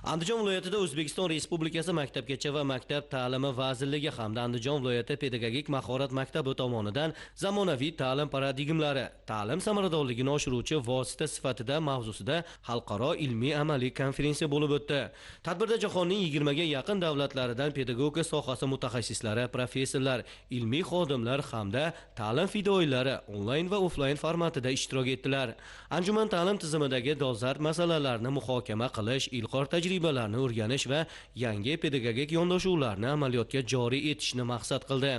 Andijon viloyatida O'zbekiston Respublikasi Maktabgacha va maktab ta'limi vazirligi hamda Andijon viloyati pedagogik mahorat maktabi tomonidan zamonaviy ta'lim paradigmlari, ta'lim samaradorligini oshiruvchi vosita sifatida mavzusida xalqaro ilmiy amaliy konferensiya bo'lib o'tdi. Tadbirda jahonning 20 ga yaqin davlatlaridan pedagogika sohasi mutaxassislari, professorlar, ilmiy xodimlar hamda ta'lim fidoyilari onlayn va oflayn formatida ishtirok etdilar. Anjuman ta'lim tizimidagi dolzarb masalalarni muhokama qilish, ilg'or tajribalarni o'rganish va yangi pedagogik yondashuvlarni amaliyotga joriy etishni maqsad qildi.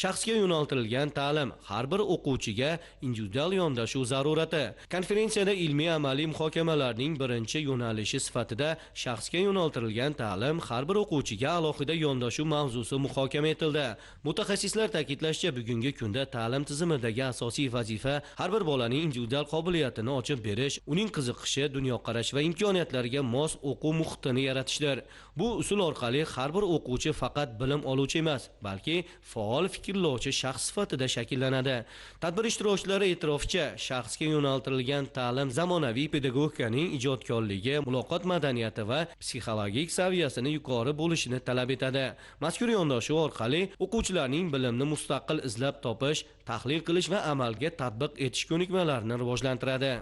Shaxsga yo'naltirilgan ta'lim har bir o'quvchiga individual yondashuv zarurati. Konferensiyada ilmiy amaliy muhokamalarning birinchi yo'nalishi sifatida shaxsga yo'naltirilgan ta'lim har bir o'quvchiga alohida yondashuv mavzusi muhokama etildi. Mutaxassislar ta'kidlashicha, bugungi kunda ta'lim tizimidagi asosiy vazifa har bir bolaning individual qobiliyatini ochib berish, uning qiziqishi, dunyoqarash va imkoniyatlariga mos o'quv muhitini yaratishdir. Bu usul orqali har bir o'quvchi faqat bilim oluvchi emas, balki faol fikrlovchi shaxs sifatida shakllanadi. Tadbir ishtirokchilari e'tiroficha, shaxsga yo'naltirilgan ta'lim zamonaviy pedagogikaning ijodkorligi, muloqot madaniyati va psixologik saviyasini yuqori bo'lishini talab etadi. Mazkur yondashuv orqali o'quvchilarning bilimni mustaqil izlab topish, tahlil qilish va amalga tatbiq etish ko'nikmalarini rivojlantiradi.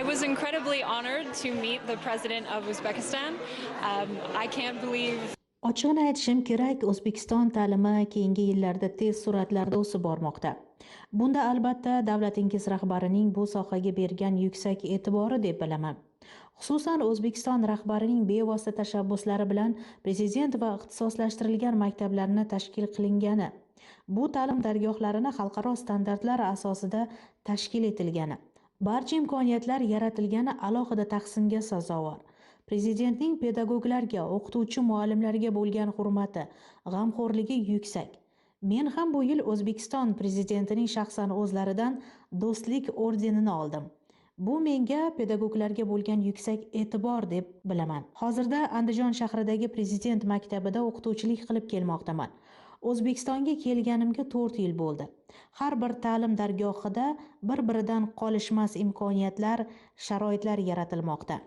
I was incredibly honored to meet the president of Uzbekistan. I can't believe. Ochig'ini aytishim kerak, O'zbekiston ta'limi keyingi yillarda tez sur'atlarda o'sib bormoqda. Bunda albatta davlatingiz rahbarining bu sohaga bergan yuksak e'tibori deb bilaman. Xususan O'zbekiston rahbarining bevosita tashabbuslari bilan prezident va ixtisoslashtirilgan maktablarni tashkil qilingani, bu ta'lim dargohlarini xalqaro standartlar asosida tashkil etilgani, barcha imkoniyatlar yaratilgani alohida tahsinga sazovor. Prezidentning pedagoglarga, o'qituvchi muallimlarga bo'lgan hurmati, g'amxo'rligi yuksak. Men ham bu yil O'zbekiston prezidentining shaxsan o'zlaridan do'stlik ordenini oldim. Bu menga pedagoglarga bo'lgan yuksak e'tibor deb bilaman. Hozirda Andijon shahridagi prezident maktabida o'qituvchilik qilib kelmoqdaman. O'zbekistonga kelganimga 4 yil bo'ldi. Har bir ta'lim dargohida bir-biridan qolishmas imkoniyatlar, sharoitlar yaratilmoqda.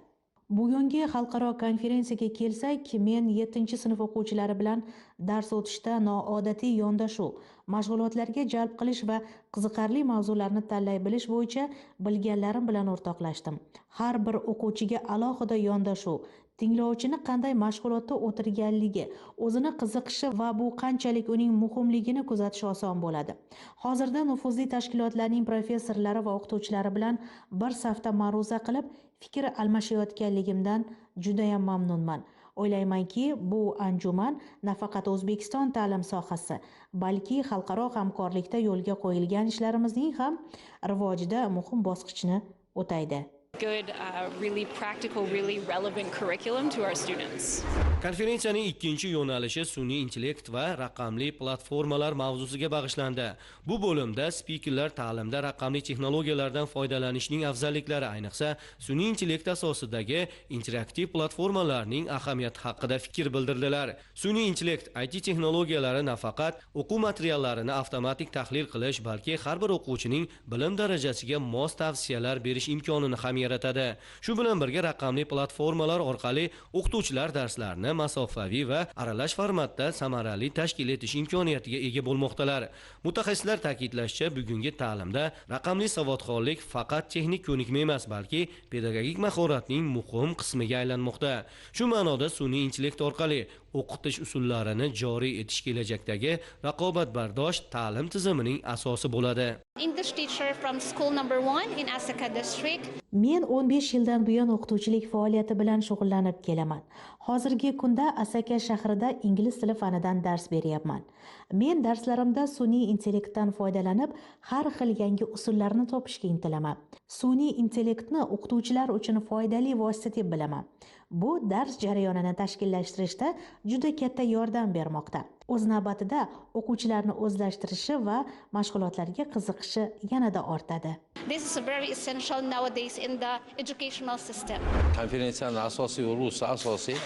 Bugungi xalqaro konferensiyaga kelsak, men 7-sinf o'quvchilari bilan dars o'tishda noodatiy yondashuv, mashg'ulotlarga jalb qilish va qiziqarli mavzularni tanlay bilish bo'yicha bilganlarim bilan o'rtoqlashdim. Har bir o'quvchiga alohida yondashuv, tinglovchini qanday mashg'ulotda o'tirganligi, o'zini qiziqishi va bu qanchalik uning muhimligini kuzatish oson bo'ladi. Hozirda nufuzli tashkilotlarning professorlari va o'qituvchilari bilan bir safda ma'ruza qilib, fikr almashayotganligimdan juda ham mamnunman. O'ylaymanki, bu anjuman nafaqat O'zbekiston ta'lim sohasi, balki xalqaro hamkorlikda yo'lga qo'yilgan ishlarimizning ham rivojida muhim bosqichni o'taydi. Good, really practical, really relevant curriculum to our students. Konferensiyaning ikkinchi yo'nalishi sun'iy intellekt va raqamli platformalar mavzusiga bag'ishlandi. Bu bo'limda spikerlar ta'limda raqamli texnologiyalardan foydalanishning afzalliklari, ayniqsa sun'iy intellekt asosidagi interaktiv platformalarning ahamiyati haqida fikr bildirdilar. Sun'iy intellekt IT texnologiyalari nafaqat o'quv materiallarini avtomatik tahlil qilish, balki har bir o'quvchining bilim darajasiga mos tavsiyalar berish imkonini ham yaratadi. Shu bilan birga raqamli platformalar orqali o'qituvchilar darslarni masofaviy va aralash formatda samarali tashkil etish imkoniyatiga ega bo'lmoqdalar. Mutaxassislar ta'kidlashicha, bugungi ta'limda raqamli savodxonlik faqat texnik ko'nikma emas, balki pedagogik mahoratning muhim qismiga aylanmoqda. Shu ma'noda sun'iy intellekt orqali o'qitish usullarini joriy etish kelajakdagi raqobatbardosh ta'lim tizimining asosi bo'ladi. English teacher from school number 1 in Asaka district. Men 15 yildan buyon o'qituvchilik faoliyati bilan shug'ullanib kelaman. Hozirgi kunda Asaka shahrida ingliz tili fanidan dars beryapman. Men darslarimda sun'iy intellektdan foydalanib, har xil yangi usullarni topishga intilaman. Sun'iy intellektni o'qituvchilar uchun foydali vosita deb bilaman. Bu dars jarayonini tashkillashtirishda juda katta yordam bermoqda. O'z navbatida o'quvchilarni o'zlashtirishi va mashg'ulotlarga qiziqishi yanada ortadi. This is very essential nowadays in the educational system. Konferensiyaning asosiy urg'usi asosiy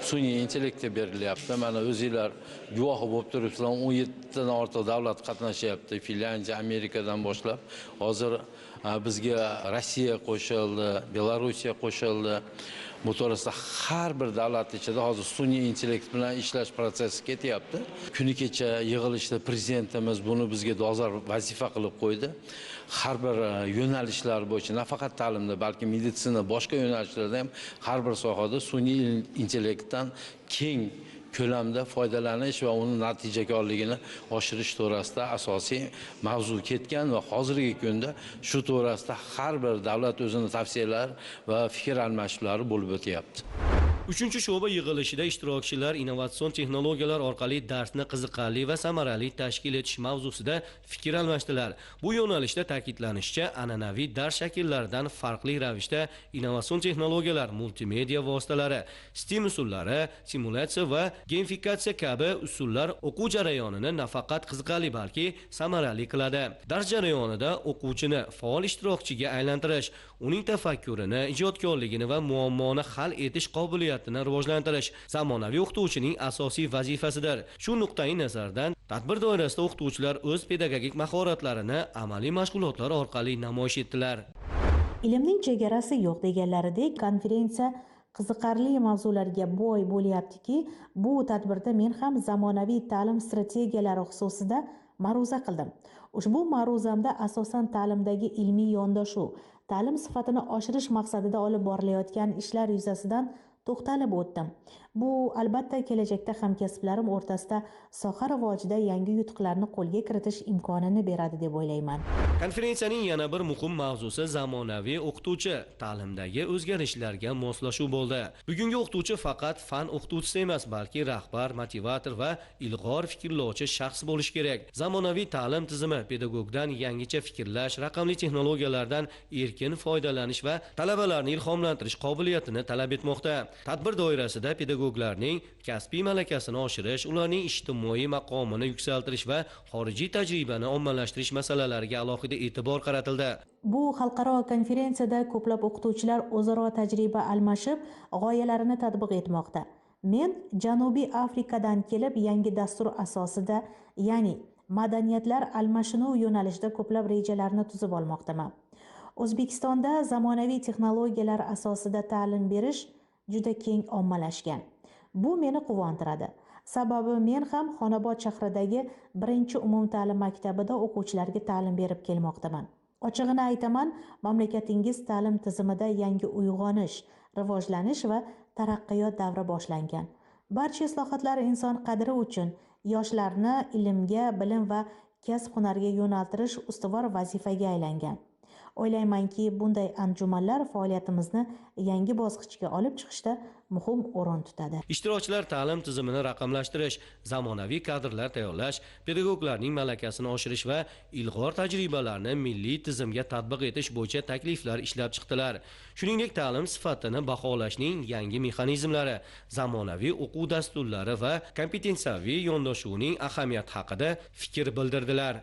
sun'iy intellektga berilyapti. Mana o'zingizlar guvohi bo'lib turibsizlar, 17 dan ortiq davlat qatnashyapti. Finlyandiya, Amerikadan boshlab hozir bizga Rossiya qo'shildi, Belorussiya qo'shildi. Bu to'g'risida har bir davlat ichida hozir sun'iy intellekt bilan ishlash prosessi ketyapti. Kuni kecha yig'ilishda prezidentimiz buni bizga dolzarb vazifa qilib qo'ydi. Har bir yo'nalishlar bo'yicha nafaqat ta'limda, balki meditsina, boshqa yo'nalishlarda ham har bir sohada sun'iy intellektdan keng ko'lamda foydalanish va uni natijakorligini oshirish to'g'risida asosiy mavzu ketgan va hozirgi kunda shu to'g'risida har bir davlat o'zini tavsiyalari va fikr almashishlari bo'lib o'tyapti. Uchinchi sho'ba yig'ilishida ishtirokchilar innovatsion texnologiyalar orqali darsni qiziqarli va samarali tashkil etish mavzusida fikr almashdilar. Bu yo'nalishda ta'kidlanishicha, an'anaviy dars shakllaridan farqli ravishda innovatsion texnologiyalar, multimedia vositalari, STEM usullari, simulyatsiya va gamifikatsiya kabi usullar o'quv jarayonini nafaqat qiziqarli, balki samarali qiladi. Dars jarayonida o'quvchini faol ishtirokchiga aylantirish, uning tafakkurini, ijodkorligini va muammoni hal etish qobiliyatini rivojlantirish zamonaviy o'qituvchining asosiy vazifasidir. Shu nuqtai nazardan tadbir doirasida o'qituvchilar o'z pedagogik mahoratlarini amaliy mashg'ulotlar orqali namoyish etdilar. Ilmning chegarasi yo'q deganlaridek, konferensiya qiziqarli mavzularga boy bo'lyaptiki, bu tadbirda men ham zamonaviy ta'lim strategiyalari xususida ma'ruza qildim. Ushbu ma'ruzamda asosan ta'limdagi ilmiy yondashuv, ta'lim sifatini oshirish maqsadida olib borilayotgan ishlar yuzasidan to'xtalib o'tdim. Bu albatta kelajakda hamkasblarim o'rtasida soha rivojida yangi yutuqlarni qo'lga kiritish imkonini beradi deb o'ylayman. Konferensiyaning yana bir muhim mavzusi zamonaviy o'qituvchi ta'limdagi o'zgarishlarga moslashuv bo'ldi. Bugungi o'qituvchi faqat fan o'qituvchisi emas, balki rahbar, motivator va ilg'or fikrlovchi shaxs bo'lishi kerak. Zamonaviy ta'lim tizimi pedagogdan yangicha fikrlash, raqamli texnologiyalardan erkin foydalanish va talabalarni ilhomlantirish qobiliyatini talab etmoqda. Tadbir doirasida pedagoglarning kasbiy malakasini oshirish, ularning ijtimoiy maqomini yuksaltirish va xorijiy tajribani ommalashtirish masalalariga alohida e'tibor qaratildi. Bu xalqaro konferensiyada ko'plab o'qituvchilar o'zaro tajriba almashib, g'oyalarini tatbiq etmoqda. Men Janubiy Afrikadan kelib, yangi dastur asosida, ya'ni madaniyatlar almashinuv yo'nalishida ko'plab rejalarni tuzib olmoqdaman. O'zbekistonda zamonaviy texnologiyalar asosida ta'lim berish juda keng ommalashgan. Bu meni quvontiradi. Sababi men ham Xonobod shahridagi 1-umumta'lim maktabida o'quvchilarga ta'lim berib kelmoqdaman. Ochig'ini aytaman, mamlakatingiz ta'lim tizimida yangi uyg'onish, rivojlanish va taraqqiyot davri boshlangan. Barcha islohotlar inson qadri uchun yoshlarni ilmga, bilim va kasb-hunarga yo'naltirish ustuvor vazifaga aylangan. O'ylaymanki, bunday anjumanlar faoliyatimizni yangi bosqichga olib chiqishda muhim o'rin tutadi. Ishtirokchilar ta'lim tizimini raqamlashtirish, zamonaviy kadrlar tayyorlash, pedagoglarning malakasini oshirish va ilg'or tajribalarni milliy tizimga tatbiq etish bo'yicha takliflar ishlab chiqdilar. Shuningdek, ta'lim sifatini baholashning yangi mexanizmlari, zamonaviy o'quv dasturlari va kompetensiyaviy yondashuvning ahamiyati haqida fikr bildirdilar.